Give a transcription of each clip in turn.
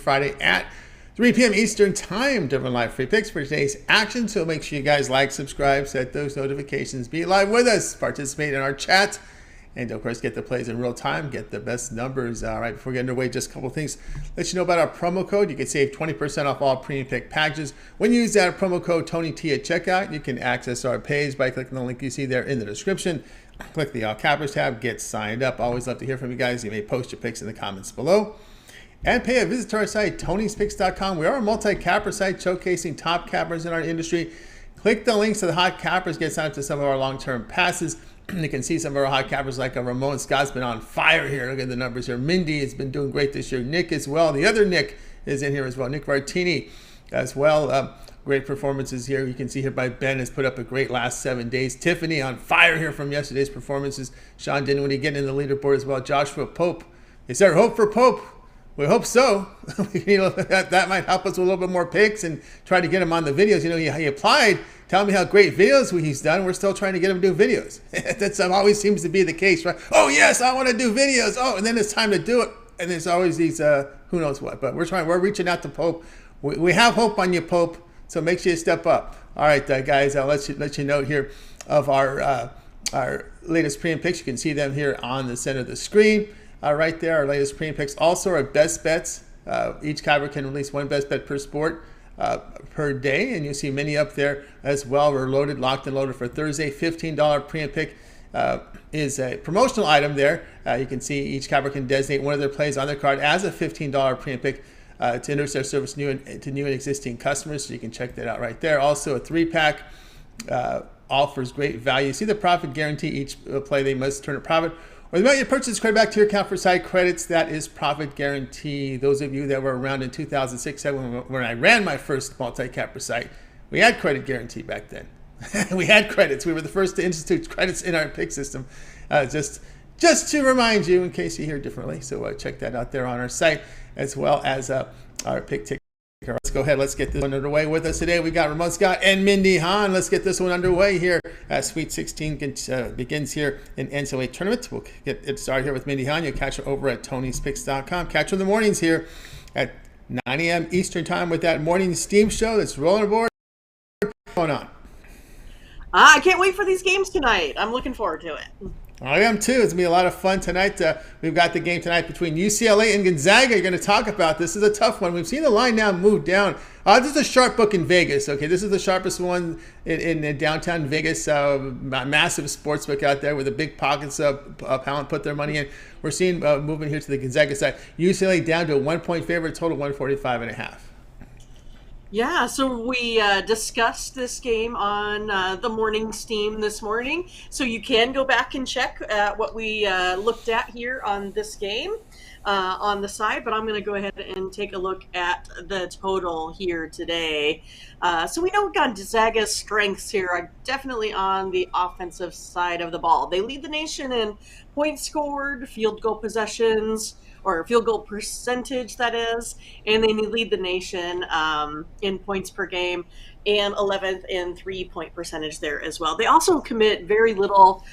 Friday at 3 p.m. Eastern Time, different live free picks for today's action. So make sure you guys like, subscribe, set those notifications, be live with us, participate in our chat, and of course get the plays in real time, get the best numbers. All right, before we get underway, just a couple things. Let you know about our promo code. You can save 20% off all premium pick packages. When you use that promo code TonyT at checkout, you can access our page by clicking the link you see there in the description. Click the All Cappers tab, get signed up. Always love to hear from you guys. You may post your picks in the comments below. And pay a visit to our site, Tony'sPicks.com. We are a multi-capper site showcasing top cappers in our industry. Click the links to the hot cappers, get signed up to some of our long-term passes. You can see some of our hot cappers like Ramon. Scott's been on fire here. Look at the numbers here. Mindy has been doing great this year. Nick as well. The other Nick is in here as well. Nick Vartini as well. Great performances here. You can see here by Ben has put up a great last 7 days. Tiffany on fire here from yesterday's performances. Sean Dinwiddie getting in the leaderboard as well. Joshua Pope. Is there hope for Pope? We hope so. That might help us with a little bit more picks and try to get him on the videos. He applied. Tell me how great videos he's done. We're still trying to get him to do videos. That always seems to be the case, right? Oh, yes, I want to do videos. Oh, and then it's time to do it. And there's always these who knows what. But we're reaching out to Pope. We have hope on you, Pope. So make sure you step up. All right, guys, I'll let you know here of our latest premium picks. You can see them here on the center of the screen. Right there, our latest premium picks. Also, our best bets. Each capper can release one best bet per sport per day, and you'll see many up there as well. We're locked and loaded for Thursday. $15 premium pick is a promotional item there. You can see each capper can designate one of their plays on their card as a $15 premium pick to introduce their service to new and existing customers. So you can check that out right there. Also, a 3-pack offers great value. See the profit guarantee. Each play they must turn a profit, or the amount you purchase credit back to your account for side credits. That is profit guarantee. Those of you that were around in 2006, when I ran my first multi-capper site, we had credit guarantee back then. We had credits. We were the first to institute credits in our pick system. Just to remind you, in case you hear differently. So check that out there on our site, as well as our pick ticker. Let's go ahead. Let's get this one underway. With us today, we got Ramon Scott and Mindy Han. Let's get this one underway here. Sweet 16 begins here in NCAA tournament. We'll get it started here with Mindy Han. You'll catch her over at Tony'sPicks.com. Catch her in the mornings here at 9 a.m. Eastern time with that morning steam show that's rolling aboard. What's going on? I can't wait for these games tonight. I'm looking forward to it. I am too. It's going to be a lot of fun tonight. We've got the game tonight between UCLA and Gonzaga. You're going to talk about this. This is a tough one. We've seen the line now move down. This is a sharp book in Vegas. Okay, this is the sharpest one in downtown Vegas. Massive sports book out there with the big pockets of pound put their money in. We're seeing movement here to the Gonzaga side. UCLA down to a 1-point favorite, total 145.5. Yeah, so we discussed this game on the morning steam this morning. So you can go back and check what we looked at here on this game on the side. But I'm going to go ahead and take a look at the total here today. So we know Gonzaga's strengths here are definitely on the offensive side of the ball. They lead the nation in points scored, field goal possessions, or field goal percentage, that is, and they lead the nation in points per game and 11th in 3-point percentage there as well. They also commit very little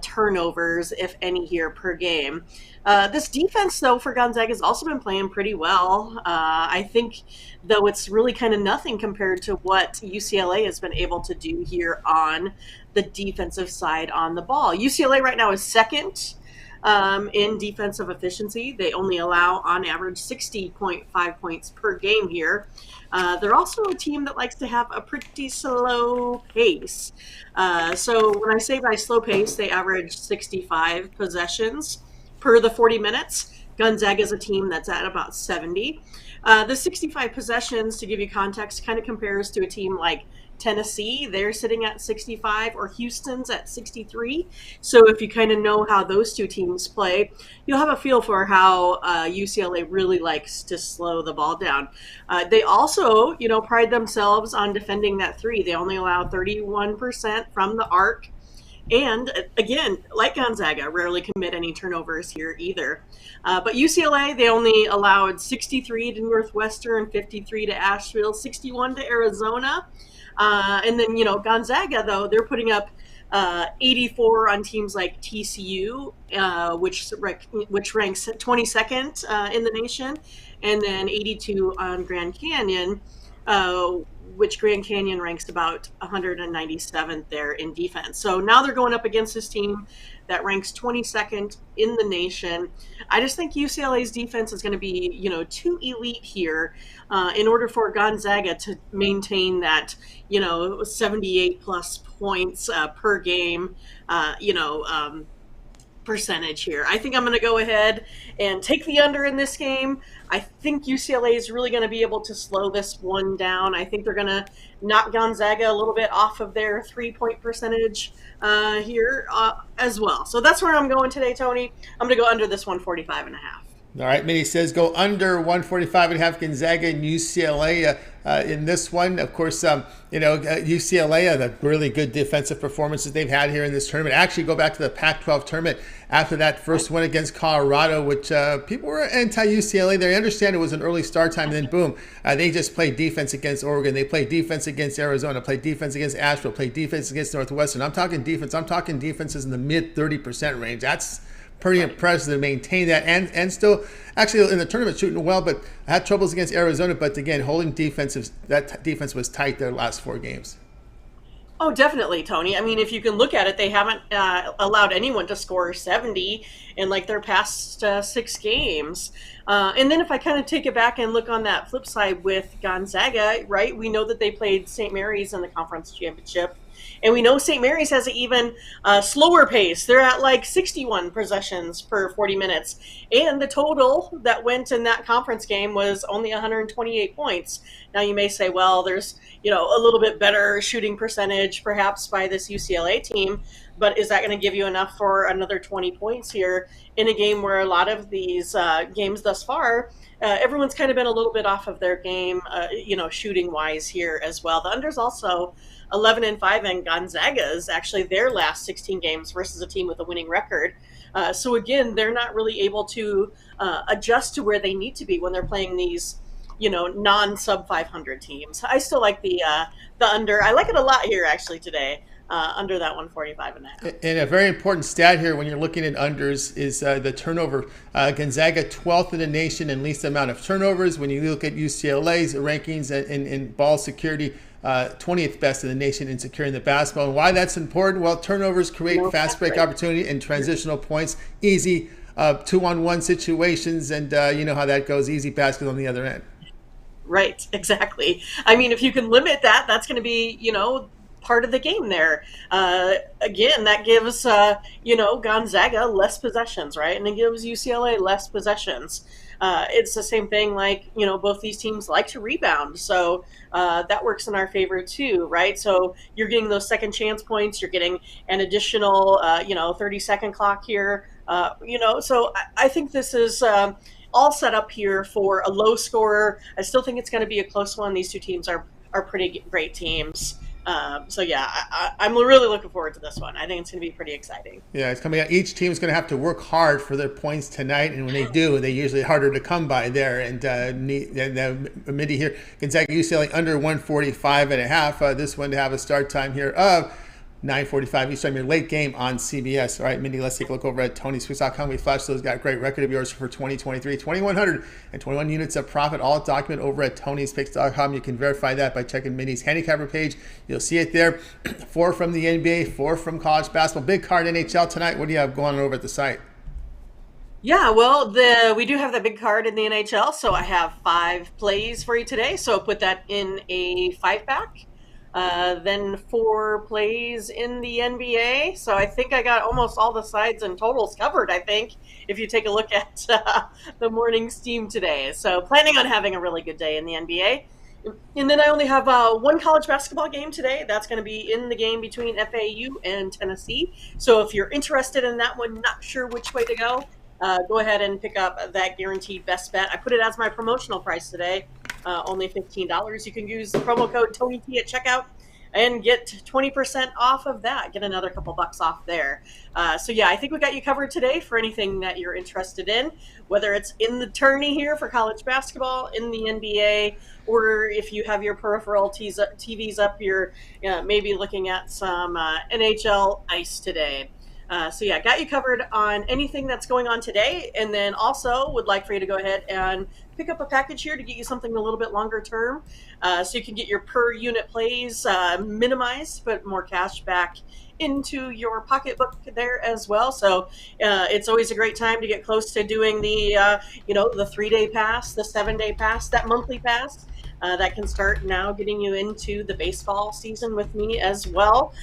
turnovers, if any, here per game. This defense, though, for Gonzaga has also been playing pretty well. I think, though, it's really kind of nothing compared to what UCLA has been able to do here on the defensive side on the ball. UCLA right now is second in defensive efficiency. They only allow on average 60.5 points per game here. They're also a team that likes to have a pretty slow pace. So when I say by slow pace, they average 65 possessions per the 40 minutes. Gonzaga is a team that's at about 70. The 65 possessions, to give you context, kind of compares to a team like Tennessee. They're sitting at 65, or Houston's at 63. So if you kind of know how those two teams play, you'll have a feel for how UCLA really likes to slow the ball down. They also, pride themselves on defending that three. They only allow 31% from the arc. And again, like Gonzaga, rarely commit any turnovers here either. But UCLA, they only allowed 63 to Northwestern, 53 to Asheville, 61 to Arizona. And then, Gonzaga, though, they're putting up 84 on teams like TCU, which ranks 22nd in the nation, and then 82 on Grand Canyon, which Grand Canyon ranks about 197th there in defense. So now they're going up against this team that ranks 22nd in the nation. I just think UCLA's defense is going to be, too elite here in order for Gonzaga to maintain that, 78 plus points per game, percentage here. I think I'm going to go ahead and take the under in this game. I think UCLA is really going to be able to slow this one down. I think they're going to knock Gonzaga a little bit off of their 3-point percentage here as well. So that's where I'm going today, Tony. I'm going to go under this 145.5. All right, Mindy says go under 145.5 Gonzaga and UCLA in this one. Of course, UCLA, the really good defensive performances they've had here in this tournament. Actually, go back to the Pac-12 tournament after that first win against Colorado, which people were anti-UCLA. They understand it was an early start time, and then boom, they just played defense against Oregon. They played defense against Arizona, played defense against Asheville, played defense against Northwestern. I'm talking defense. I'm talking defenses in the mid 30% range. That's pretty impressive to maintain that and still actually in the tournament shooting well, but had troubles against Arizona. But again, holding defensive, that defense was tight their last 4 games. Oh, definitely, Tony. I mean, if you can look at it, they haven't allowed anyone to score 70 in like their past 6 games. And then if I kind of take it back and look on that flip side with Gonzaga, right, we know that they played St. Mary's in the conference championship. And we know St. Mary's has an even slower pace. They're at like 61 possessions per 40 minutes. And the total that went in that conference game was only 128 points. Now you may say, well, there's, a little bit better shooting percentage perhaps by this UCLA team. But is that going to give you enough for another 20 points here in a game where a lot of these games thus far, everyone's kind of been a little bit off of their game, shooting wise here as well. The under's also 11-5, and Gonzaga's actually their last 16 games versus a team with a winning record. So again, they're not really able to adjust to where they need to be when they're playing these, non-sub 500 teams. I still like the under. I like it a lot here actually today. Under that 145.5. And a very important stat here when you're looking at unders is the turnover. Gonzaga 12th in the nation in least amount of turnovers. When you look at UCLA's rankings in ball security, 20th best in the nation in securing the basketball. And why that's important? Well, turnovers create fast break opportunity and transitional points, easy 2-on-1 situations, and you know how that goes, easy baskets on the other end. Right, exactly. I mean, if you can limit that, that's going to be, part of the game there. Again, that gives, Gonzaga less possessions, right? And it gives UCLA less possessions. It's the same thing like, both these teams like to rebound. So that works in our favor too, right? So you're getting those second chance points. You're getting an additional, 30-second clock here. So I think this is all set up here for a low scorer. I still think it's going to be a close one. These two teams are pretty great teams. So yeah, I'm really looking forward to this one. I think it's going to be pretty exciting. Yeah, it's coming out. Each team is going to have to work hard for their points tonight, and when they do, they're usually harder to come by there. And Mindy here, Gonzaga UCLA under 145.5. This one to have a start time here of 9:45 Eastern, your late game on CBS. All right, Mindy, let's take a look over at TonySwix.com. We flashed those. Got a great record of yours for 2023. 2,121 units of profit, all document over at TonySwix.com. You can verify that by checking Mindy's handicapper page. You'll see it there. 4 from the NBA, 4 from college basketball. Big card NHL tonight. What do you have going on over at the site? Yeah, well, we do have that big card in the NHL, so I have 5 plays for you today. So put that in a 5-pack. Then 4 plays in the NBA. So I think I got almost all the sides and totals covered, I think, if you take a look at the morning steam today. So planning on having a really good day in the NBA. And then I only have 1 college basketball game today. That's going to be in the game between FAU and Tennessee. So if you're interested in that one, not sure which way to go, go ahead and pick up that guaranteed best bet. I put it as my promotional price today. Only $15. You can use the promo code TonyT at checkout. and get 20% off of that. Get another couple bucks off there. So yeah, I think we got you covered today for anything that you're interested in, whether it's in the tourney here for college basketball, in the NBA, or if you have your peripheral TVs up, you're maybe looking at some NHL ice today. So yeah, got you covered on anything that's going on today, and then also would like for you to go ahead and pick up a package here to get you something a little bit longer term, so you can get your per unit plays minimized, but more cash back into your pocketbook there as well. So it's always a great time to get close to doing the the 3-day pass, the 7-day pass, that monthly pass. That can start now getting you into the baseball season with me as well.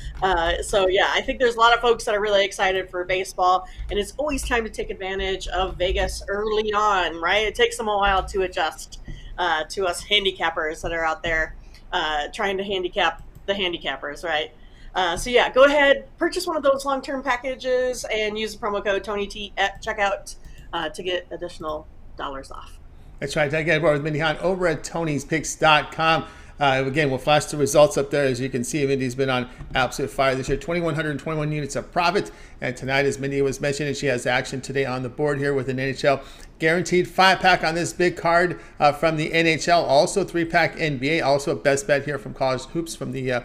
So yeah, I think there's a lot of folks that are really excited for baseball, and it's always time to take advantage of Vegas early on, right? It takes them a while to adjust to us handicappers that are out there trying to handicap the handicappers, right? So yeah, go ahead, purchase one of those long-term packages and use the promo code TonyT at checkout to get additional dollars off. That's right. Again, we're with Mindy Hahn over at Tony'sPicks.com. Again, we'll flash the results up there. As you can see, Mindy's been on absolute fire this year. 2,121 units of profit. And tonight, as Mindy was mentioning, she has action today on the board here with an NHL guaranteed 5-pack on this big card from the NHL. Also 3-pack NBA. Also a best bet here from College Hoops from the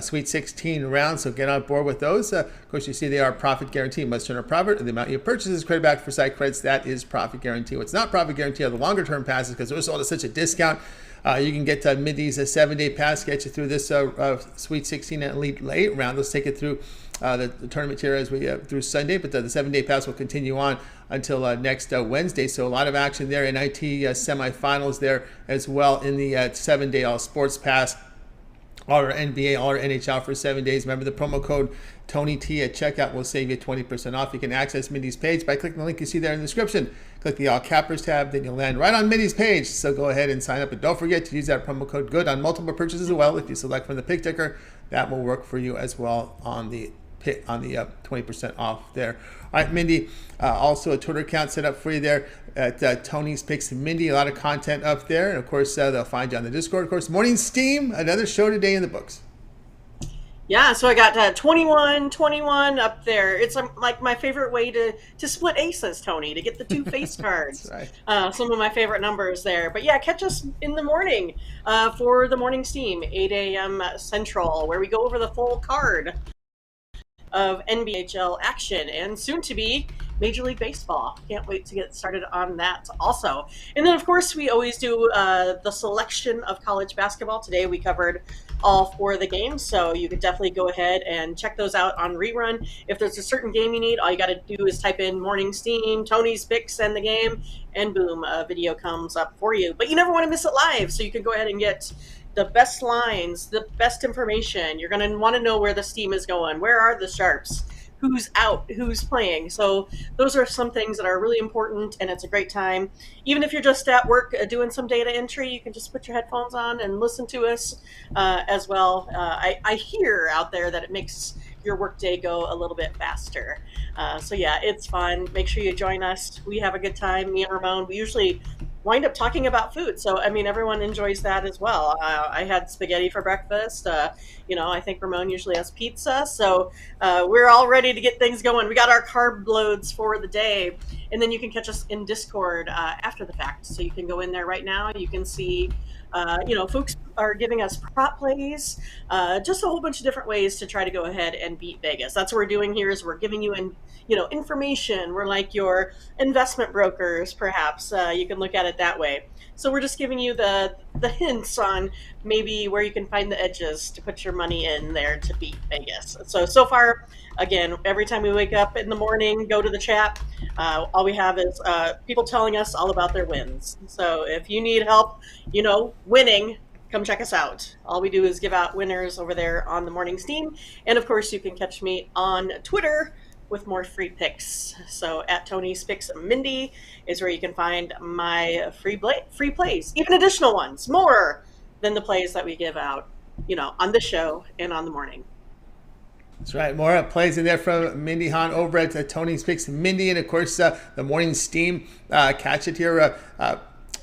Sweet 16 round. So get on board with those. Of course, you see they are profit guarantee. Must turn a profit. The amount you purchase is credit back for site credits. That is profit guarantee. What's not profit guarantee are the longer term passes, because they're sold at such a discount. You can get Mindy's 7-day pass, get you through this Sweet 16 and Elite Late round. Let's take it through the tournament here as we through Sunday, but the 7-day pass will continue on until next Wednesday. So a lot of action there. NIT semifinals there as well in the 7-day all sports pass. All our NBA, all our NHL for 7 days. Remember the promo code TonyT at checkout will save you 20% off. You can access Mindy's page by clicking the link you see there in the description. Click the All Cappers tab, then you'll land right on Mindy's page. So go ahead and sign up. And don't forget to use that promo code GOOD on multiple purchases as well. If you select from the pick ticker, that will work for you as well on the 20% off there. All right, Mindy, also a Twitter account set up for you there at Tony's Picks Mindy. A lot of content up there. And, of course, they'll find you on the Discord. Of course, Morning Steam, another show today in the books. Yeah, so I got 21-21 up there. It's like my favorite way to split aces, Tony, to get the 2 face cards. That's right. Some of my favorite numbers there. But yeah, catch us in the morning for the Morning Steam, 8 a.m. Central, where we go over the full card of NBHL action and soon to be Major League Baseball. Can't wait to get started on that also. And then, of course, we always do the selection of college basketball. Today we covered all 4 of the games, so you could definitely go ahead and check those out on rerun. If there's a certain game you need, all you got to do is type in Morning Steam, Tony's Picks, and the game, and boom, a video comes up for you. But you never want to miss it live, so you can go ahead and get the best lines, the best information. You're going to want to know where the steam is going. Where are the sharps? Who's out? Who's playing? So those are some things that are really important, and it's a great time. Even if you're just at work doing some data entry, you can just put your headphones on and listen to us as well. I hear out there that it makes your workday go a little bit faster. So yeah, it's fun. Make sure you join us. We have a good time. Me and Ramon, we usually wind up talking about food. So, I mean, everyone enjoys that as well. I had spaghetti for breakfast. I think Ramon usually has pizza. So we're all ready to get things going. We got our carb loads for the day. And then you can catch us in Discord after the fact. So you can go in there right now. You can see, folks are giving us prop plays, just a whole bunch of different ways to try to go ahead and beat Vegas. That's what we're doing here is we're giving you information. We're like your investment brokers, perhaps. You can look at it that way. So we're just giving you the hints on maybe where you can find the edges to put your money in there to beat Vegas. So far, again, every time we wake up in the morning, go to the chat, all we have is people telling us all about their wins. So if you need help, winning, come check us out. All we do is give out winners over there on the Morning Steam. And of course, you can catch me on Twitter with more free picks. So at Tony's Picks Mindy is where you can find my free plays, even additional ones, more than the plays that we give out, on the show and on the morning. That's right. More plays in there from Mindy Hahn over at Tony's Picks Mindy. And, of course, the Morning Steam. Catch it here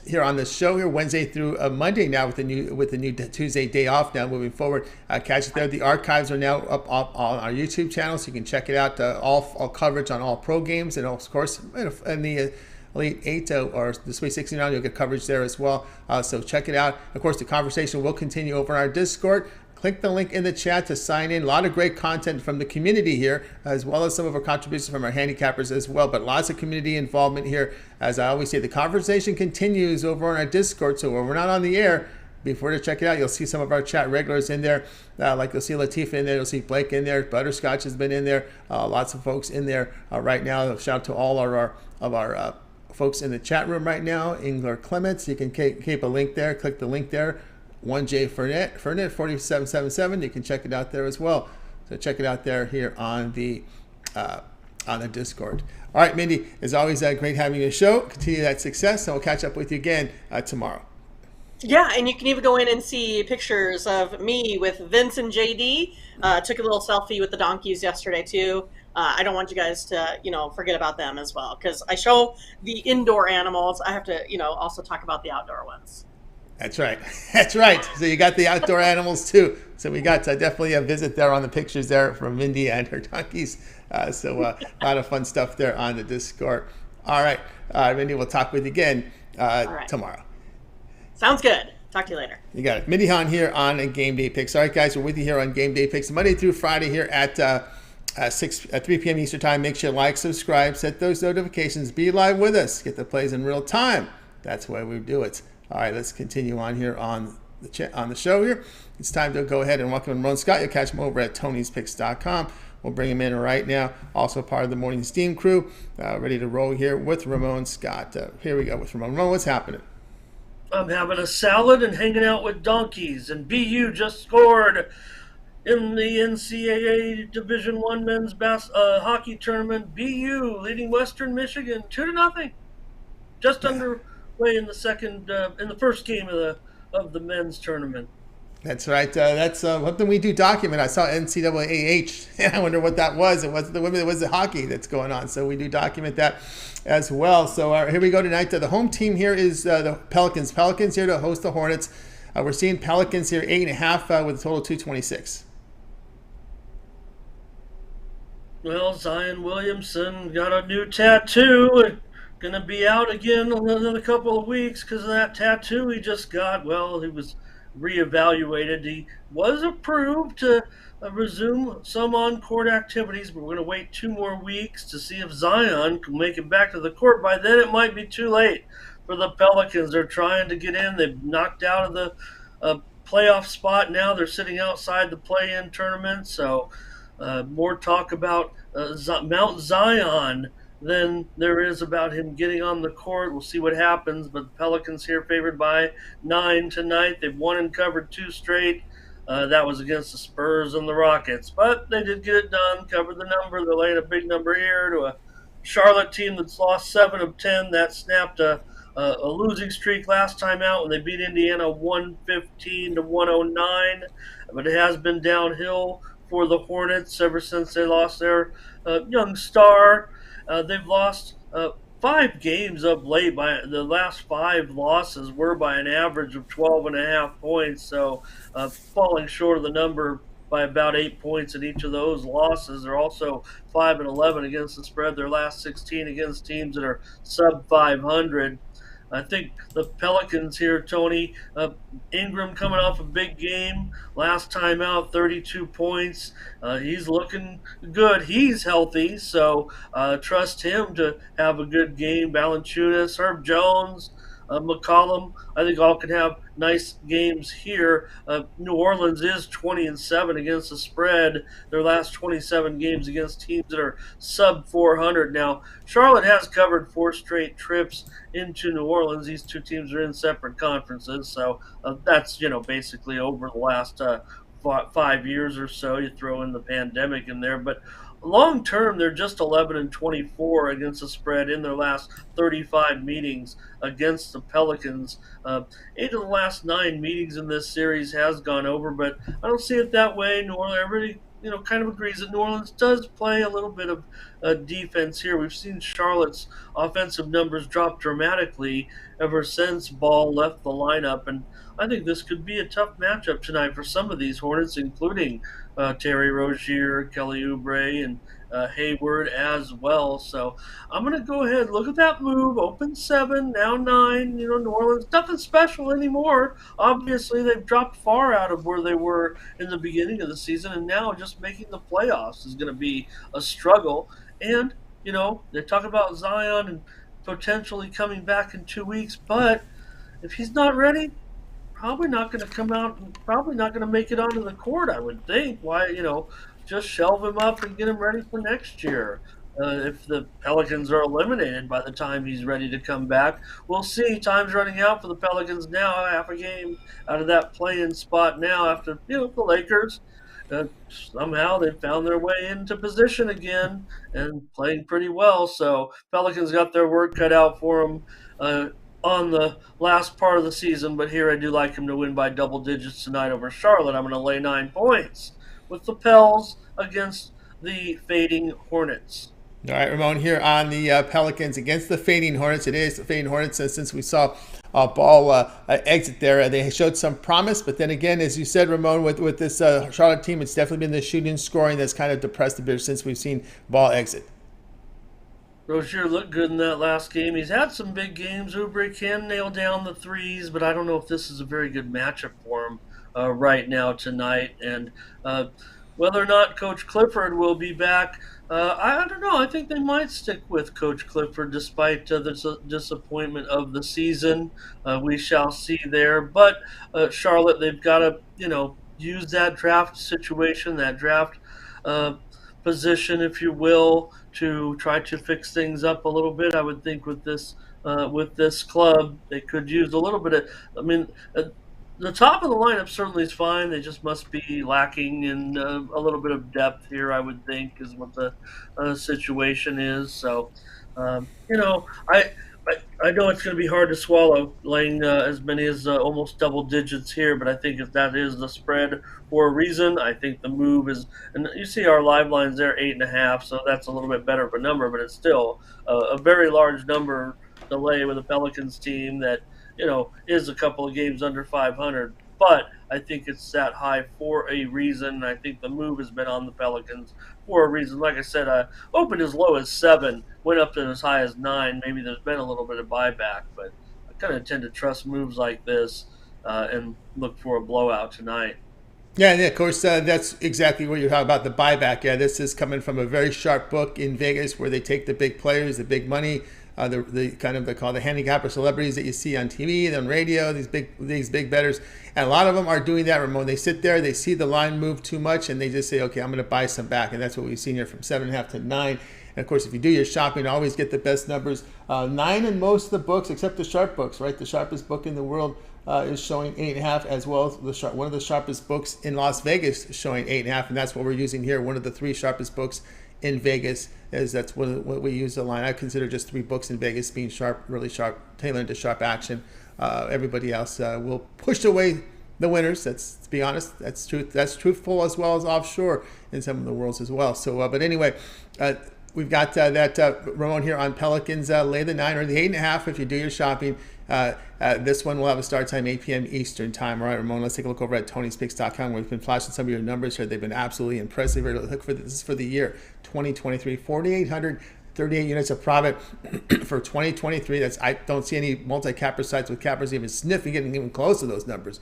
here on the show here Wednesday through Monday now with the new Tuesday day off now moving forward. Catch it there. The archives are now up on our YouTube channel, so you can check it out. All coverage on all pro games, and of course in the Elite 8 or the Sweet 16 round, you'll get coverage there as well. So check it out. Of course, the conversation will continue over on our Discord. Click the link in the chat to sign in. A lot of great content from the community here, as well as some of our contributions from our handicappers as well. But lots of community involvement here. As I always say, the conversation continues over on our Discord. So when we're not on the air, be sure to check it out. You'll see some of our chat regulars in there. Like you'll see Latifah in there. You'll see Blake in there. Butterscotch has been in there. Lots of folks in there right now. Shout out to all of our folks in the chat room right now. Ingler Clements. You can keep a link there. Click the link there. 1J Fernet 4777. You can check it out there as well. So check it out there here on the Discord. All right, Mindy, as always, great having you on the show. Continue that success, and we'll catch up with you again tomorrow. Yeah, and you can even go in and see pictures of me with Vince and JD. Took a little selfie with the donkeys yesterday too. I don't want you guys to, forget about them as well, because I show the indoor animals. I have to, also talk about the outdoor ones. That's right. That's right. So you got the outdoor animals too. So we got definitely a visit there on the pictures there from Mindy and her donkeys. So a lot of fun stuff there on the Discord. All right. Mindy, we'll talk with you again tomorrow. Sounds good. Talk to you later. You got it. Mindy Hahn here on Game Day Picks. All right, guys, we're with you here on Game Day Picks Monday through Friday here at 3 p.m. Eastern Time. Make sure you like, subscribe, set those notifications. Be live with us. Get the plays in real time. That's why we do it. All right, let's continue on here on the show here. It's time to go ahead and welcome Ramon Scott. You'll catch him over at Tony'sPicks.com. We'll bring him in right now. Also part of the Morning Steam crew. Ready to roll here with Ramon Scott. Here we go with Ramon. Ramon, what's happening? I'm having a salad and hanging out with donkeys. And BU just scored in the NCAAB Division I men's hockey tournament. BU leading Western Michigan 2-0. Just underway in the first game of the men's tournament. That's right. That's something we do document. I saw NCAAH. I wonder what that was. It wasn't the women. It was the hockey that's going on. So we do document that as well. So here we go tonight. The home team here is the Pelicans. Pelicans here to host the Hornets. We're seeing Pelicans here 8.5 with a total of 226. Well, Zion Williamson got a new tattoo. Going to be out again in another couple of weeks because of that tattoo he just got. Well, he was reevaluated. He was approved to resume some on-court activities, but we're going to wait 2 more weeks to see if Zion can make it back to the court. By then, it might be too late for the Pelicans. They're trying to get in. They've knocked out of the playoff spot. Now they're sitting outside the play-in tournament. So more talk about Mount Zion than there is about him getting on the court. We'll see what happens, but the Pelicans here favored by 9 tonight. They've won and covered 2 straight. That was against the Spurs and the Rockets, but they did get it done, covered the number. They're laying a big number here to a Charlotte team that's lost 7 of 10. That snapped a losing streak last time out when they beat Indiana 115-109, but it has been downhill for the Hornets ever since they lost their young star. They've lost 5 games of late. By the last 5 losses were by an average of 12.5 points, so falling short of the number by about 8 points in each of those losses. They're also 5-11 against the spread. Their last 16 against teams that are sub 500. I think the Pelicans here, Tony, Ingram coming off a big game. Last time out, 32 points. He's looking good. He's healthy, so trust him to have a good game. Valanciunas, Herb Jones, McCollum, I think all can have nice games here. New Orleans is 20-7 against the spread. Their last 27 games against teams that are sub 400. Now, Charlotte has covered 4 straight trips into New Orleans. These 2 teams are in separate conferences, so that's basically over the last 5 years or so. You throw in the pandemic in there, but long term, they're just 11-24 against the spread in their last 35 meetings against the Pelicans. 8 of the last 9 meetings in this series has gone over, but I don't see it that way. New Orleans, everybody kind of agrees that New Orleans does play a little bit of defense here. We've seen Charlotte's offensive numbers drop dramatically ever since Ball left the lineup, and I think this could be a tough matchup tonight for some of these Hornets, including Terry Rozier, Kelly Oubre, and Hayward as well. So I'm going to go ahead, look at that move, open 7, now 9, New Orleans, nothing special anymore. Obviously, they've dropped far out of where they were in the beginning of the season, and now just making the playoffs is going to be a struggle. And, they talk about Zion and potentially coming back in 2 weeks, but if he's not ready, probably not going to come out and probably not going to make it onto the court, I would think. Why, just shelve him up and get him ready for next year. If the Pelicans are eliminated by the time he's ready to come back, we'll see. Time's running out for the Pelicans now, half a game out of that play-in spot now after, the Lakers. Somehow they've found their way into position again and playing pretty well. So Pelicans got their work cut out for them on the last part of the season. But here I do like him to win by double digits tonight over Charlotte. I'm going to lay 9 points with the Pels against the fading Hornets. All right, Ramon, here on the Pelicans against the fading Hornets. It is the fading Hornets since we saw Ball exit there. They showed some promise, but then again, as you said, Ramon, with this Charlotte team, it's definitely been the shooting scoring that's kind of depressed a bit since we've seen Ball exit. Rozier looked good in that last game. He's had some big games. Oubre can nail down the threes, but I don't know if this is a very good matchup for him right now tonight. And whether or not Coach Clifford will be back, I don't know. I think they might stick with Coach Clifford despite the disappointment of the season. We shall see there. But Charlotte, they've got to, use that draft situation, that draft position, if you will, to try to fix things up a little bit. I would think with this club, they could use a little bit of. The top of the lineup certainly is fine. They just must be lacking in a little bit of depth here, I would think, is what the situation is. So, I know it's going to be hard to swallow laying as many as almost double digits here, but I think if that is the spread for a reason, I think the move is, and you see our live lines there, 8.5, so that's a little bit better of a number, but it's still a very large number to lay with a Pelicans team that, is a couple of games under 500. But I think it's that high for a reason. I think the move has been on the Pelicans for a reason. Like I said, opened as low as 7, went up to as high as 9. Maybe there's been a little bit of buyback, but I kind of tend to trust moves like this and look for a blowout tonight. Yeah, and of course, that's exactly what you're talking about, the buyback. Yeah, this is coming from a very sharp book in Vegas where they take the big players, the big money, the kind of they call the handicapper celebrities that you see on TV and on radio, these big bettors. And a lot of them are doing that, Ramon. They sit there, they see the line move too much, and they just say, okay, I'm going to buy some back. And that's what we've seen here from 7.5 to 9. And of course, if you do your shopping, always get the best numbers. 9 in most of the books, except the sharp books, right? The sharpest book in the world is showing 8.5, as well as one of the sharpest books in Las Vegas is showing 8.5, and that's what we're using here. One of the 3 sharpest books in Vegas that's what we use the line. I consider just 3 books in Vegas being sharp, really sharp, tailored to sharp action. Everybody else will push away the winners. That's, to be honest, that's truth. That's truthful as well as offshore in some of the worlds as well. So, but anyway. We've got Ramon here on Pelicans. Lay the 9 or the 8.5 if you do your shopping. This one will have a start time 8 p.m. Eastern time. All right, Ramon, let's take a look over at Tony'sPicks.com where we've been flashing some of your numbers here. They've been absolutely impressive. Look for this is for the year 2023. 4,838 units of profit for 2023. I don't see any multi-capper sites with cappers even sniffing, getting even close to those numbers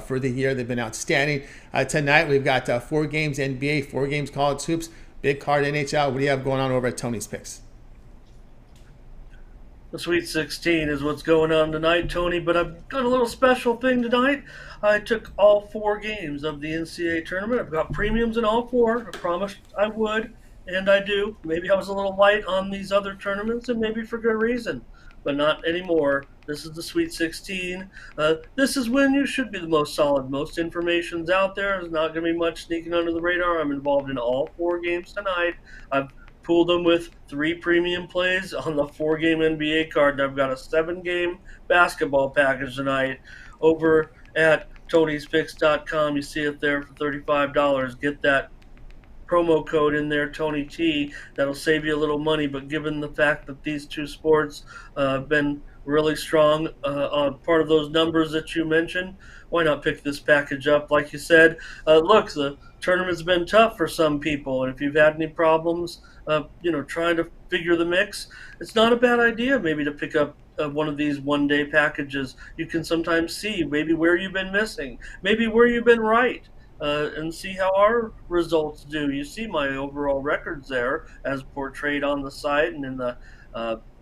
for the year. They've been outstanding. Tonight we've got 4 games NBA, 4 games college hoops. Big card NHL. What do you have going on over at Tony's Picks? The Sweet 16 is what's going on tonight, Tony, but I've got a little special thing tonight. I took all 4 games of the NCAA tournament. I've got premiums in all 4. I promised I would, and I do. Maybe I was a little light on these other tournaments, and maybe for good reason, but not anymore. This is the Sweet 16. This is when you should be the most solid. Most information's out there. There's not going to be much sneaking under the radar. I'm involved in all 4 games tonight. I've pooled them with 3 premium plays on the 4-game NBA card, and I've got a 7-game basketball package tonight over at Tony'sPicks.com. You see it there for $35. Get that promo code in there, Tony T. That'll save you a little money. But given the fact that these two sports have been really strong on part of those numbers that you mentioned, why not pick this package up? Like you said, look, the tournament's been tough for some people, and if you've had any problems, trying to figure the mix, it's not a bad idea maybe to pick up one of these one-day packages. You can sometimes see maybe where you've been missing, maybe where you've been right, and see how our results do. You see my overall records there as portrayed on the site and in the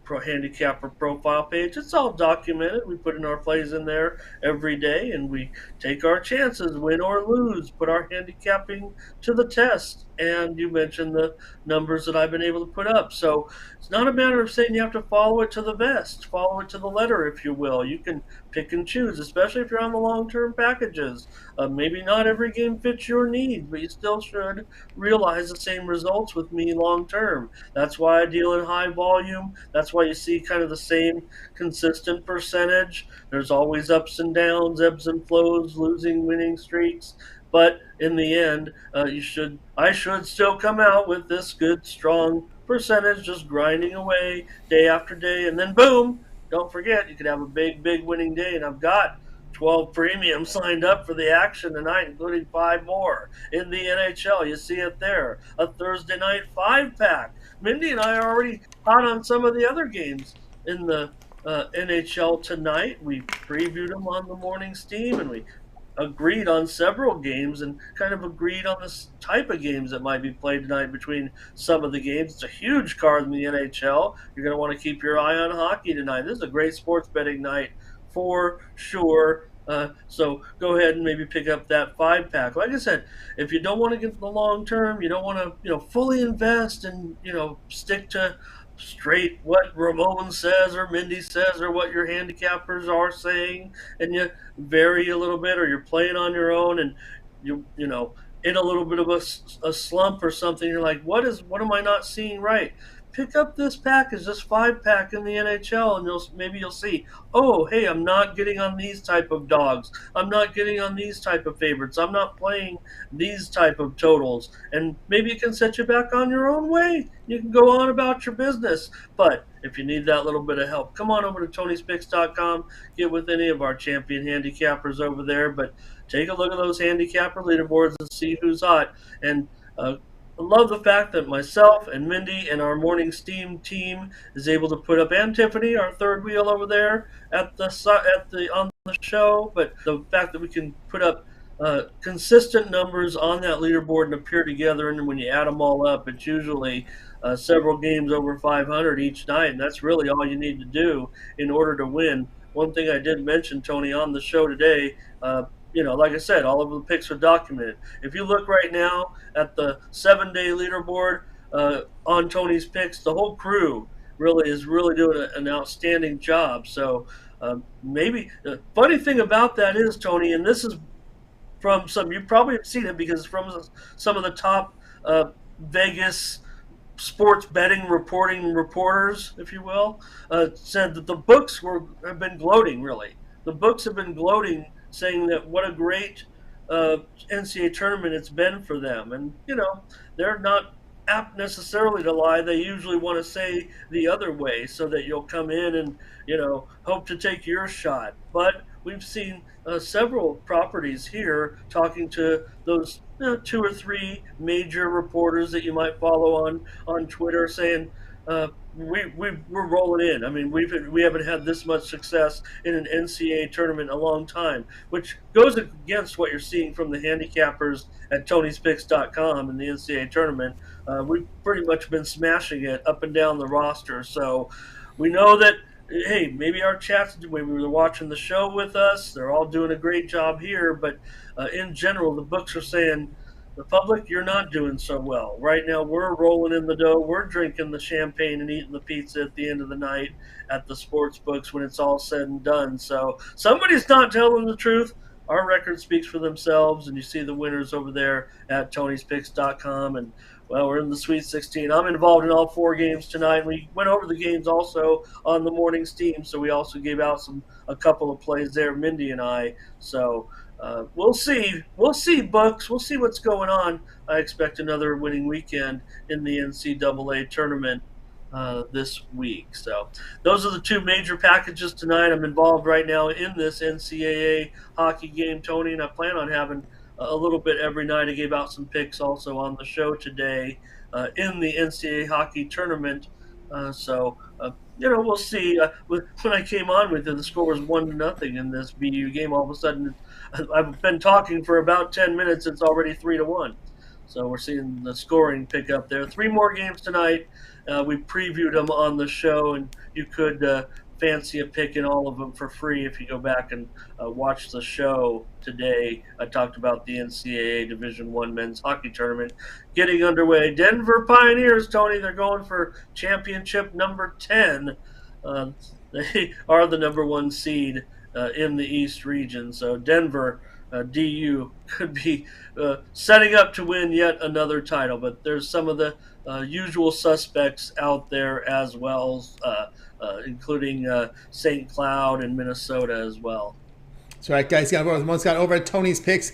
pro handicapper profile page. It's all documented. We put in our plays in there every day, and we take our chances, win or lose, put our handicapping to the test. And you mentioned the numbers that I've been able to put up. So it's not a matter of saying you have to follow it to the vest, follow it to the letter, if you will. You can pick and choose, especially if you're on the long-term packages. Maybe not every game fits your needs, but you still should realize the same results with me long-term. That's why I deal in high volume. That's why you see kind of the same consistent percentage. There's always ups and downs, ebbs and flows, losing, winning streaks. But in the end, I should still come out with this good, strong percentage, just grinding away day after day. And then boom, don't forget, you could have a big, big winning day. And I've got 12 premiums signed up for the action tonight, including 5 more in the NHL. You see it there. A Thursday night 5-pack. Mindy and I are already hot on some of the other games in the NHL tonight. We previewed them on the morning's team, and we agreed on several games and kind of agreed on this type of games that might be played tonight between some of the games. It's a huge card in the NHL. You're going to want to keep your eye on hockey tonight. This is a great sports betting night for sure. So go ahead and maybe pick up that 5-pack. Like I said, if you don't want to get the long term, you don't want to fully invest and stick to straight what Ramon says or Mindy says or what your handicappers are saying, and you vary a little bit, or you're playing on your own and you in a little bit of a slump or something. You're like, what am I not seeing right? Pick up this package, this 5-pack in the NHL, and maybe you'll see, oh, hey, I'm not getting on these type of dogs. I'm not getting on these type of favorites. I'm not playing these type of totals. And maybe it can set you back on your own way. You can go on about your business. But if you need that little bit of help, come on over to Tony'sPicks.com. Get with any of our champion handicappers over there. But take a look at those handicapper leaderboards and see who's hot. And I love the fact that myself and Mindy and our morning steam team is able to put up, and Tiffany, our third wheel over there on the show. But the fact that we can put up consistent numbers on that leaderboard and appear together, and when you add them all up, it's usually several games over 500 each night, and that's really all you need to do in order to win. One thing I did mention, Tony, on the show today, like I said, all of the picks are documented. If you look right now at the 7-day leaderboard on Tony's Picks, the whole crew is really doing an outstanding job. So maybe the funny thing about that is, Tony, and this is from you probably have seen it because from some of the top Vegas sports betting reporters, if you will, said that the books have been gloating, really. The books have been gloating, saying that what a great NCAA tournament it's been for them. And, they're not apt necessarily to lie. They usually want to say the other way so that you'll come in and, hope to take your shot. But we've seen several properties here talking to those 2 or 3 major reporters that you might follow on Twitter, saying, we're rolling in. I mean, we haven't had this much success in an NCAA tournament in a long time, which goes against what you're seeing from the handicappers at Tony'sPicks.com in the NCAA tournament. We've pretty much been smashing it up and down the roster. So we know that, hey, maybe our chats, maybe they're watching the show with us, they're all doing a great job here, but in general, the books are saying, the public, you're not doing so well. Right now, we're rolling in the dough. We're drinking the champagne and eating the pizza at the end of the night at the sports books when it's all said and done. So somebody's not telling the truth. Our record speaks for themselves, and you see the winners over there at Tony'sPicks.com. And well, we're in the Sweet 16. I'm involved in all 4 games tonight. We went over the games also on the morning's team, so we also gave out a couple of plays there, Mindy and I. So we'll see. We'll see, Bucks. We'll see what's going on. I expect another winning weekend in the NCAA tournament this week. So those are the 2 major packages tonight. I'm involved right now in this NCAA hockey game, Tony, and I plan on having a little bit every night. I gave out some picks also on the show today in the NCAA hockey tournament. We'll see. When I came on with it, the score was 1-0 in this BU game. All of a sudden, I've been talking for about 10 minutes. It's already 3-1. So we're seeing the scoring pick up there. 3 more games tonight. We previewed them on the show, and you could fancy a pick in all of them for free if you go back and watch the show today. I talked about the NCAA Division I men's hockey tournament getting underway. Denver Pioneers, Tony, they're going for championship number 10. They are the number 1 seed in the East region. So Denver, DU, could be setting up to win yet another title. But there's some of the usual suspects out there as well, including St. Cloud and Minnesota as well. That's right, guys. Ramon's got over at Tony's Picks.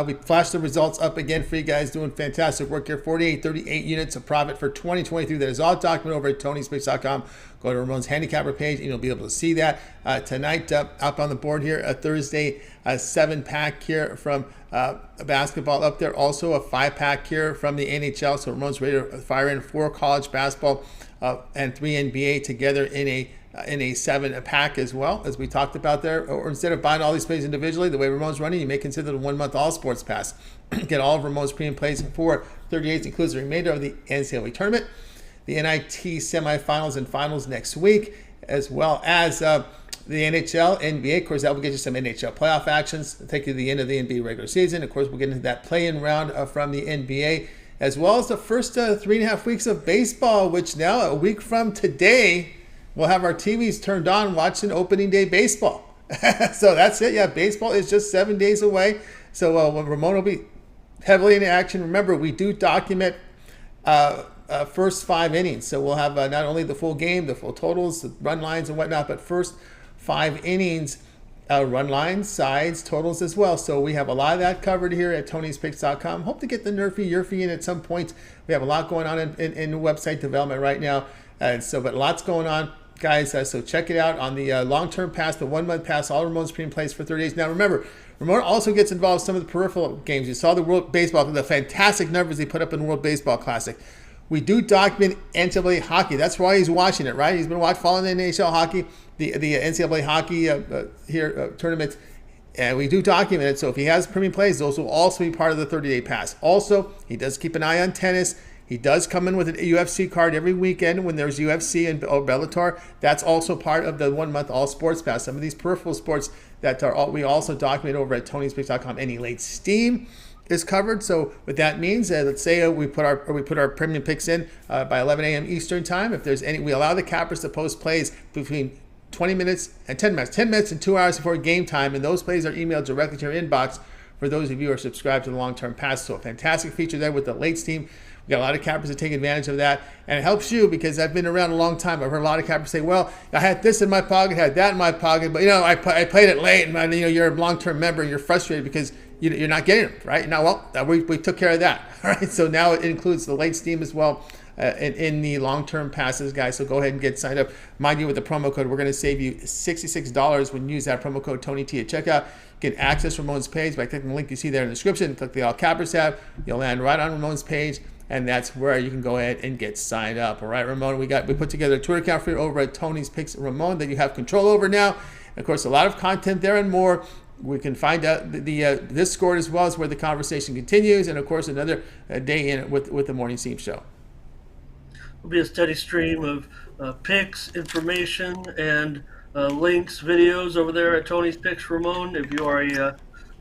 We flashed the results up again for you guys. Doing fantastic work here. 48.38 units of profit for 2023. That is all documented over at Tony'sPicks.com. Go to Ramon's handicapper page and you'll be able to see that. Tonight, up on the board here, a Thursday 7-pack here from basketball up there. Also a 5-pack here from the NHL. So Ramon's ready to fire in 4 college basketball and 3 NBA together in a 7-pack as well, as we talked about there. Or instead of buying all these plays individually, the way Ramon's running, you may consider the 1-month all sports pass. Get all of Ramon's premium plays for 38, includes the remainder of the NCAA tournament, the NIT semifinals and finals next week, as well as the NHL, NBA. Of course, that will get you some NHL playoff actions. Take you to the end of the NBA regular season. Of course, we'll get into that play-in round from the NBA, as well as the first 3.5 weeks of baseball, which now, a week from today, we'll have our TVs turned on watching opening day baseball. So that's it. Yeah, baseball is just 7 days away. So Ramon will be heavily in action. Remember, we do document first 5 innings. So we'll have not only the full game, the full totals, the run lines and whatnot, but first 5 innings, run lines, sides, totals as well. So we have a lot of that covered here at Tony'sPicks.com. Hope to get the Nerfy in at some point. We have a lot going on in website development right now. But lots going on, guys. So check it out on the long-term pass, the 1-month pass, all Ramon's premium plays for 30 days. Now remember, Ramon also gets involved in some of the peripheral games. You saw the World Baseball, the fantastic numbers they put up in the World Baseball Classic. We do document NCAA hockey. That's why he's watching it, right? He's been following the NHL hockey, the NCAA hockey tournament, and we do document it. So if he has premium plays, those will also be part of the 30-day pass. Also, he does keep an eye on tennis. He does come in with a UFC card every weekend when there's UFC and Bellator. That's also part of the 1-month all sports pass. Some of these peripheral sports that we also document over at Tony'sPicks.com. Any late steam is covered. So what that means, let's say we put our premium picks in by 11 a.m. Eastern time. If there's any, we allow the cappers to post plays between 20 minutes and 10 minutes, 10 minutes and 2 hours before game time, and those plays are emailed directly to your inbox for those of you who are subscribed to the long-term pass. So a fantastic feature there with the late steam. We got a lot of cappers that take advantage of that, and it helps you because I've been around a long time. I've heard a lot of cappers say, "Well, I had this in my pocket, had that in my pocket, but I played it late, and you're a long-term member, and you're frustrated because you're not getting them right now." Well, we took care of that. All right, so now it includes the late steam as well in the long-term passes, guys. So go ahead and get signed up. Mind you, with the promo code, we're going to save you $66 when you use that promo code TonyT at checkout. Get access to Ramon's page by clicking the link you see there in the description. Click the All Cappers tab. You'll land right on Ramon's page, and that's where you can go ahead and get signed up. All right, Ramon, we put together a Twitter account for you over at Tony's Picks Ramon that you have control over now. And of course, a lot of content there and more. We can find out this score as well as where the conversation continues, and of course, another day in with the Morning Steam Show. It'll be a steady stream of picks, information, and links, videos over there at Tony's Picks Ramon. If you are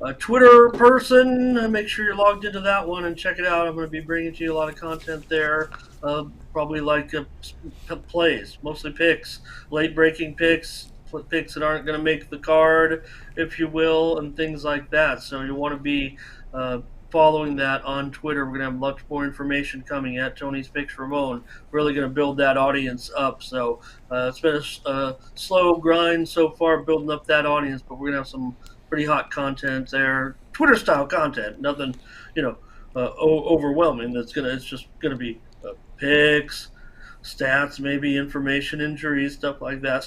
a Twitter person, make sure you're logged into that one and check it out. I'm going to be bringing to you a lot of content there, probably like plays, mostly picks, late-breaking picks that aren't going to make the card, if you will, and things like that. So you want to be following that on Twitter. We're going to have much more information coming at Tony's Picks Ramon. Really going to build that audience up. So it's been a slow grind so far building up that audience, but we're going to have some pretty hot content there. Twitter style content. Nothing, overwhelming. It's just going to be picks, stats, maybe information, injuries, stuff like that.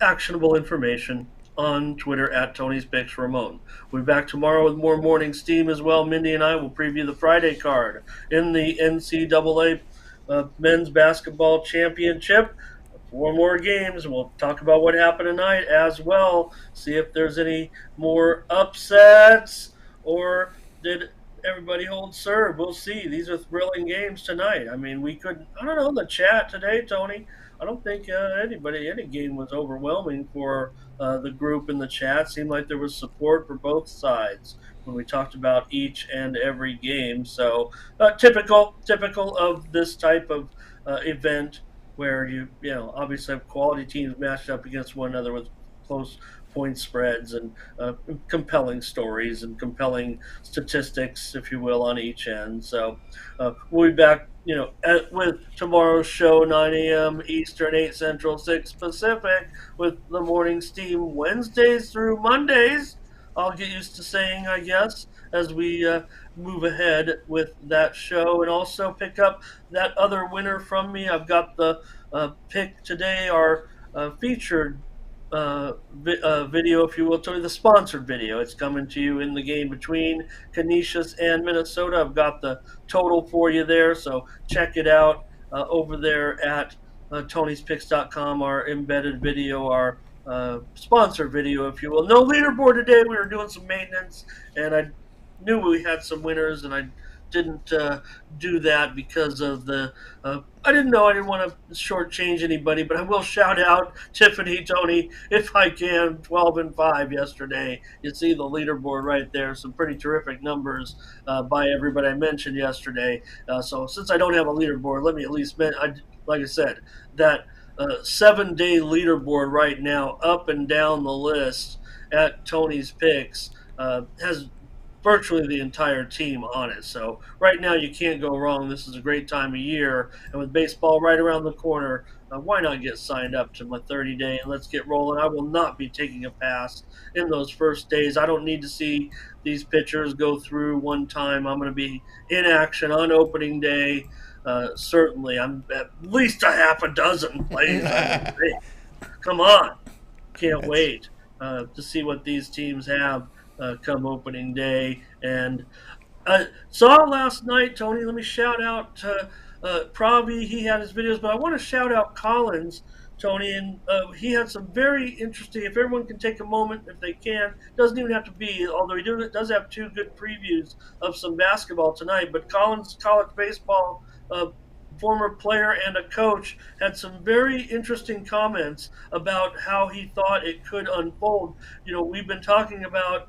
Actionable information on Twitter at Tony's Picks Ramon. We'll be back tomorrow with more morning steam as well. Mindy and I will preview the Friday card in the NCAA men's basketball championship. 4 more games. We'll talk about what happened tonight as well. See if there's any more upsets, or did everybody hold serve. We'll see. These are thrilling games tonight. I mean, I don't know, the chat today, Tony, I don't think any game was overwhelming for the group in the chat. Seemed like there was support for both sides when we talked about each and every game. So typical of this type of event, where you obviously have quality teams matched up against one another with close point spreads and compelling stories and compelling statistics, if you will, on each end. So we'll be back, with tomorrow's show, 9 a.m. Eastern, 8 Central, 6 Pacific, with the morning steam Wednesdays through Mondays. I'll get used to saying, I guess, as we move ahead with that show, and also pick up that other winner from me. I've got the pick today, our featured video, if you will, Tony, the sponsored video. It's coming to you in the game between Canisius and Minnesota. I've got the total for you there, so check it out over there at Tony'sPicks.com, our embedded video, our sponsored video, if you will. No leaderboard today. We were doing some maintenance, and I knew we had some winners, and I didn't do that because of the I didn't want to shortchange anybody, but I will shout out Tiffany, Tony, if I can. 12-5 yesterday. You see the leaderboard right there. Some pretty terrific numbers by everybody I mentioned yesterday. So since I don't have a leaderboard, let me at least like I said, that 7-day leaderboard right now, up and down the list at Tony's Picks, has virtually the entire team on it. So right now you can't go wrong. This is a great time of year, and with baseball right around the corner, why not get signed up to my 30-day and let's get rolling. I will not be taking a pass in those first days. I don't need to see these pitchers go through one time. I'm going to be in action on opening day. Certainly, I'm at least a half a dozen plays. Come on. Can't wait to see what these teams have come opening day. And saw last night, Tony, let me shout out Pravi. He had his videos, but I want to shout out Collins, Tony, and he had some very interesting, if everyone can take a moment, if they can, doesn't even have to be, although he does have 2 good previews of some basketball tonight, but Collins, college baseball former player and a coach, had some very interesting comments about how he thought it could unfold. We've been talking about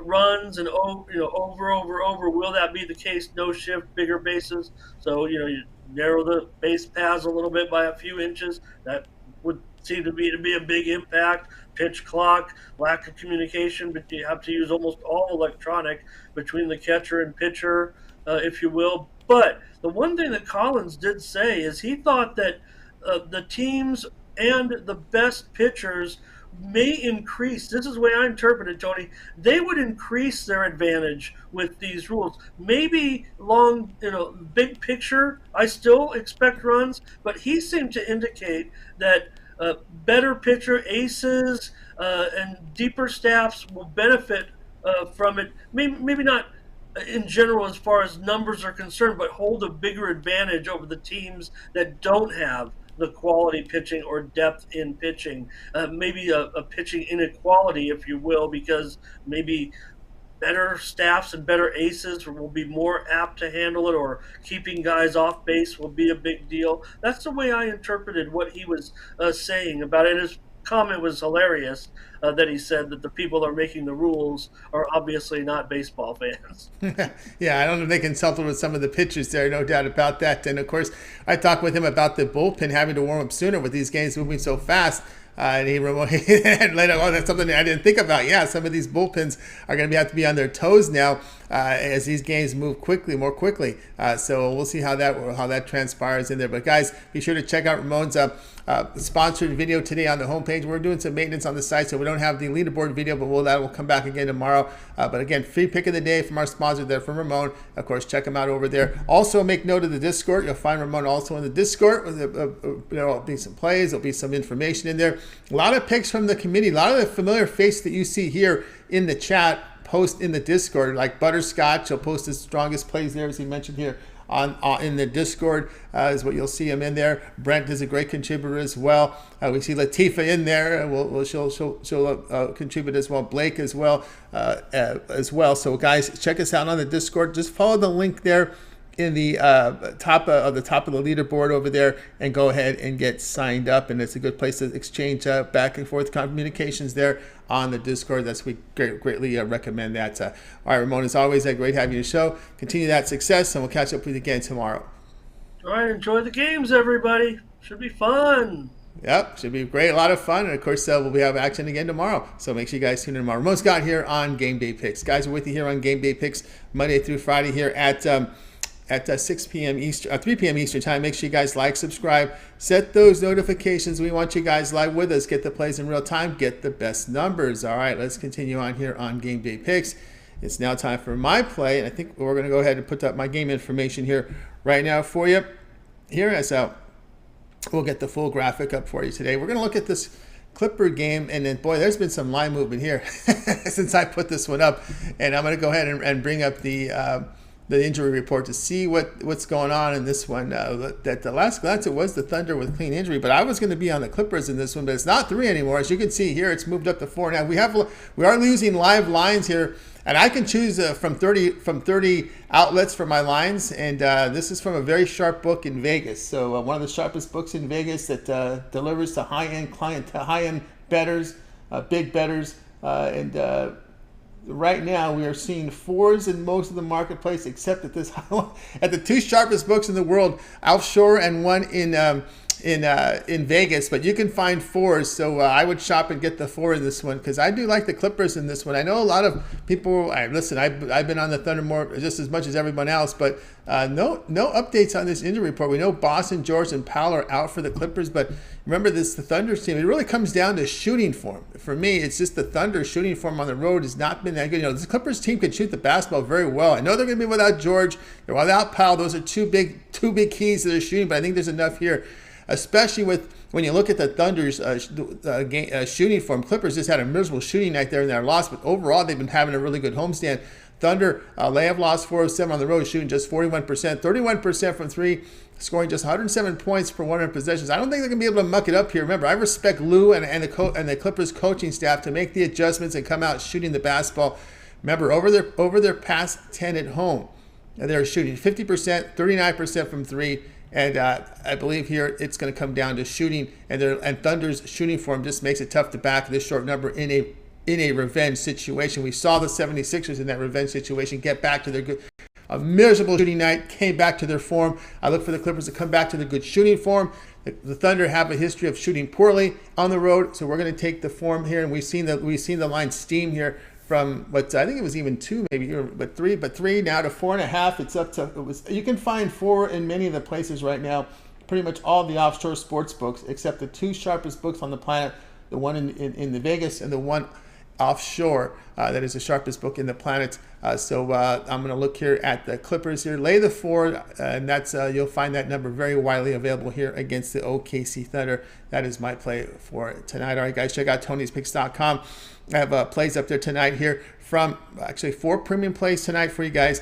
runs and over. Will that be the case? No shift, bigger bases. So you narrow the base paths a little bit by a few inches. That would seem to be a big impact. Pitch clock, lack of communication, but you have to use almost all electronic between the catcher and pitcher, if you will. But the one thing that Collins did say is he thought that the teams and the best pitchers may increase. This is the way I interpret it, Tony. They would increase their advantage with these rules. Maybe big picture, I still expect runs, but he seemed to indicate that better pitcher, aces, and deeper staffs will benefit from it. Maybe not in general as far as numbers are concerned, but hold a bigger advantage over the teams that don't have the quality pitching or depth in pitching. Maybe a pitching inequality, if you will, because maybe better staffs and better aces will be more apt to handle it, or keeping guys off base will be a big deal. That's the way I interpreted what he was saying about it. His comment was hilarious, that he said that the people that are making the rules are obviously not baseball fans. Yeah, I don't know if they consulted with some of the pitchers there, no doubt about that. And of course, I talked with him about the bullpen having to warm up sooner with these games moving so fast. And he later, oh, that's something I didn't think about. Yeah, some of these bullpens are going to have to be on their toes now as these games move more quickly. So we'll see how that transpires in there. But guys, be sure to check out Ramon's sponsored video today on the homepage. We're doing some maintenance on the site, so we don't have the leaderboard video, but that will come back again tomorrow. But again, free pick of the day from our sponsor there, from Ramon. Of course, check him out over there. Also, make note of the Discord. You'll find Ramon also in the Discord. There'll be some plays. There'll be some information in there. A lot of picks from the committee. A lot of the familiar face that you see here in the chat post in the Discord, like Butterscotch. He'll post his strongest plays there, as he mentioned here in the Discord, is what you'll see him in there. Brent is a great contributor as well. We see Latifa in there. She'll contribute as well. Blake as well. So guys, check us out on the Discord. Just follow the link there in the top of the leaderboard over there, and go ahead and get signed up. And it's a good place to exchange back and forth communications there on the Discord. We greatly recommend that. All right, Ramon, as always, great having you on the show. Continue that success, and we'll catch up with you again tomorrow. All right, enjoy the games, everybody. Should be fun. Yep, should be great, a lot of fun. And of course, we'll have action again tomorrow. So make sure you guys tune in tomorrow. Ramon Scott here on Game Day Picks. Guys, we're with you here on Game Day Picks Monday through Friday here at 6 p.m. Eastern, 3 p.m. Eastern time. Make sure you guys like, subscribe, set those notifications. We want you guys live with us. Get the plays in real time. Get the best numbers. All right, let's continue on here on Game Day Picks. It's now time for my play, and I think we're going to go ahead and put up my game information here right now for you. Here, as we'll get the full graphic up for you today. We're going to look at this Clipper game, and then, boy, there's been some line movement here since I put this one up. And I'm going to go ahead and bring up the injury report to see what's going on in this one. At the last glance, it was the Thunder with clean injury, but I was going to be on the Clippers in this one, but it's not 3 anymore. As you can see here, it's moved up to 4 now. We are losing live lines here, and I can choose from 30 outlets for my lines, and this is from a very sharp book in Vegas. So one of the sharpest books in Vegas that delivers to high-end bettors, big bettors, and right now we are seeing 4s in most of the marketplace, except at the 2 sharpest books in the world, offshore and one in Vegas. But you can find 4s, so I would shop and get the 4 in this one, because I do like the Clippers in this one. I know a lot of people. Listen, I've been on the Thunder more just as much as everyone else, but no updates on this injury report. We know Boston, George, and Powell are out for the Clippers, but remember the Thunder team. It really comes down to shooting form. For me, it's just the Thunder shooting form on the road has not been that good. This Clippers team can shoot the basketball very well. I know they're going to be without George, they're without Powell. Those are two big keys to their shooting, but I think there's enough here, especially when you look at the Thunder's shooting form. Clippers just had a miserable shooting night there in their loss, but overall they've been having a really good homestand. Thunder, they have lost 4 of 7 on the road, shooting just 41%, 31% from 3, scoring just 107 points per 100 possessions. I don't think they're going to be able to muck it up here. Remember, I respect Lou and the Clippers coaching staff to make the adjustments and come out shooting the basketball. Remember, over their past 10 at home, they're shooting 50%, 39% from 3. And I believe here it's going to come down to shooting, and Thunder's shooting form just makes it tough to back this short number in a revenge situation. We saw the 76ers in that revenge situation get back to a miserable shooting night, came back to their form. I look for the Clippers to come back to their good shooting form. The Thunder have a history of shooting poorly on the road, so we're going to take the form here, and we've seen the line steam here from what I think it was even 2 maybe, but 3 now to 4.5. It's up to you can find 4 in many of the places right now. Pretty much all the offshore sports books, except the 2 sharpest books on the planet, the one in the Vegas and the one offshore that is the sharpest book in the planet. So I'm going to look here at the Clippers here, lay the 4, and that's you'll find that number very widely available here against the OKC Thunder. That is my play for tonight. All right, guys, check out Tony'sPicks.com. I have plays up there tonight here from actually 4 premium plays tonight for you guys.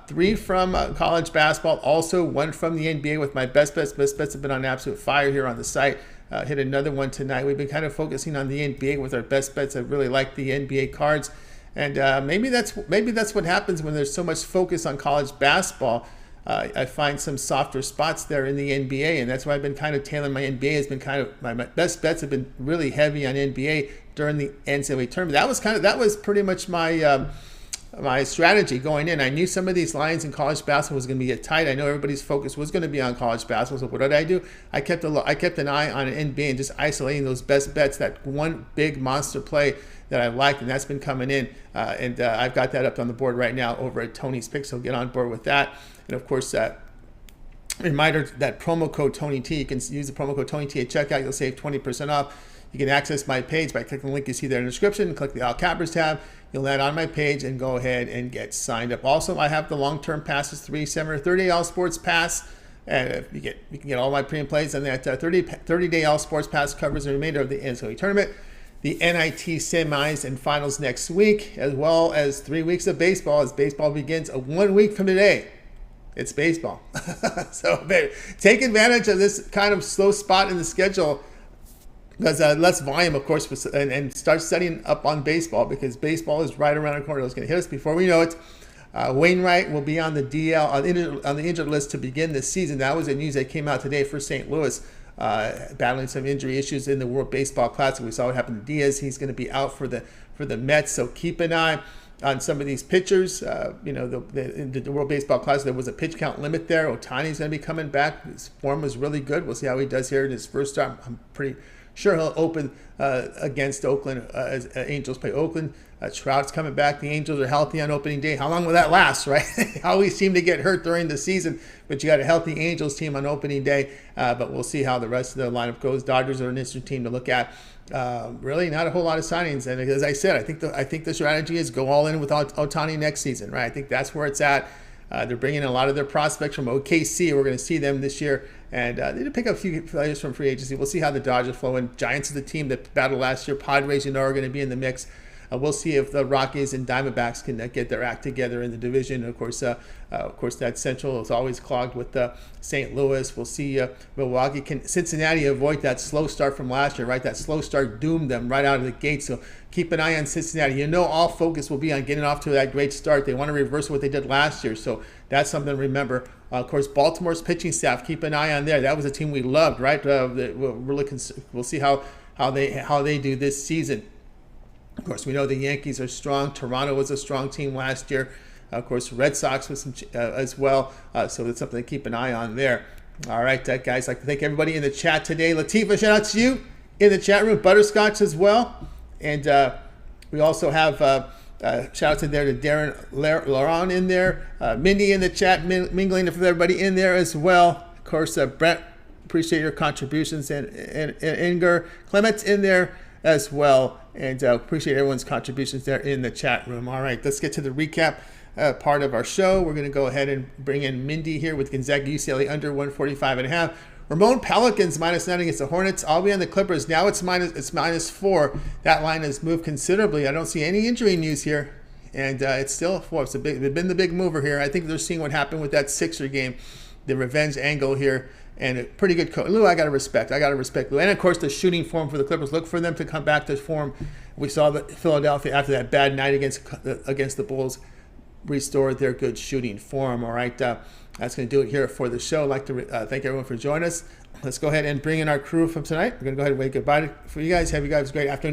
3 from college basketball, also 1 from the NBA with my best bets. Best bets have been on absolute fire here on the site. Hit another one tonight. We've been kind of focusing on the NBA with our best bets. I really like the NBA cards, and maybe that's what happens when there's so much focus on college basketball. I find some softer spots there in the NBA, and that's why I've been kind of tailoring my NBA. Has been kind of my best bets have been really heavy on NBA during the NCAAB tournament. That was pretty much my my strategy going in. I knew some of these lines in college basketball was going to get tight. I know everybody's focus was going to be on college basketball. So what did I do? I kept an eye on an NBA and just isolating those best bets, that one big monster play that I liked, and that's been coming in. I've got that up on the board right now over at Tony's Picks, so get on board with that. And of course, reminder that promo code Tony T. You can use the promo code Tony T at checkout. You'll save 20% off. You can access my page by clicking the link you see there in the description. Click the All Cappers tab. You'll land on my page and go ahead and get signed up. Also, I have the long-term passes, 3, 7, or 30-day All Sports Pass. And you can get all my pre and plays, and that 30-day All Sports Pass covers the remainder of the NCAA tournament, the NIT semis and finals next week, as well as 3 weeks of baseball as baseball begins 1 week from today. It's baseball. So take advantage of this kind of slow spot in the schedule, because less volume, of course, and start setting up on baseball, because baseball is right around the corner. It's going to hit us before we know it. Wainwright will be on the DL, on the injured list to begin this season. That was the news that came out today for St. Louis, battling some injury issues in the World Baseball Classic. We saw what happened to Diaz. He's going to be out for the Mets. So keep an eye on some of these pitchers. In the World Baseball Classic, there was a pitch count limit there. Ohtani's going to be coming back. His form was really good. We'll see how he does here in his first start. I'm pretty sure he'll open against Oakland as Angels play Oakland. Trout's coming back. The Angels are healthy on opening day. How long will that last, right? Always seem to get hurt during the season, but you got a healthy Angels team on opening day. But we'll see how the rest of the lineup goes. Dodgers are an interesting team to look at. Really not a whole lot of signings. And as I said, I think the strategy is go all in with Ohtani next season, right? I think that's where it's at. They're bringing in a lot of their prospects from OKC. We're going to see them this year. And they did pick up a few players from free agency. We'll see how the Dodgers flow in. Giants is the team that battled last year. Padres, are going to be in the mix. We'll see if the Rockies and Diamondbacks can get their act together in the division. Of course, that Central is always clogged with St. Louis. We'll see Milwaukee. Can Cincinnati avoid that slow start from last year, right? That slow start doomed them right out of the gate. So keep an eye on Cincinnati. All focus will be on getting off to that great start. They want to reverse what they did last year. So that's something to remember. Of course, Baltimore's pitching staff, keep an eye on there. That was a team we loved, right? We'll see how they do this season. Of course, we know the Yankees are strong. Toronto was a strong team last year. Of course, Red Sox was some, as well. So it's something to keep an eye on there. All right, guys, I'd like to thank everybody in the chat today. Latifah, shout out to you in the chat room. Butterscotch as well. And we also have shout out to Darren Laron in there. Mindy in the chat, mingling with everybody in there as well. Of course, Brent, appreciate your contributions. And Inger Clements in there as well. And appreciate everyone's contributions there in the chat room. All right, let's get to the recap part of our show. We're going to go ahead and bring in Mindy here with Gonzaga UCLA under 145.5. Ramon Pelicans -9 against the Hornets. I'll be on the Clippers. Now it's -4. That line has moved considerably. I don't see any injury news here. And it's still 4. It's been the big mover here. I think they're seeing what happened with that Sixer game, the revenge angle here. And a pretty good coach. Lou, I got to respect Lou. And, of course, the shooting form for the Clippers. Look for them to come back to form. We saw that Philadelphia, after that bad night against the Bulls, restored their good shooting form. All right, that's going to do it here for the show. I'd like to thank everyone for joining us. Let's go ahead and bring in our crew from tonight. We're going to go ahead and wave goodbye for you guys. Have you guys a great afternoon.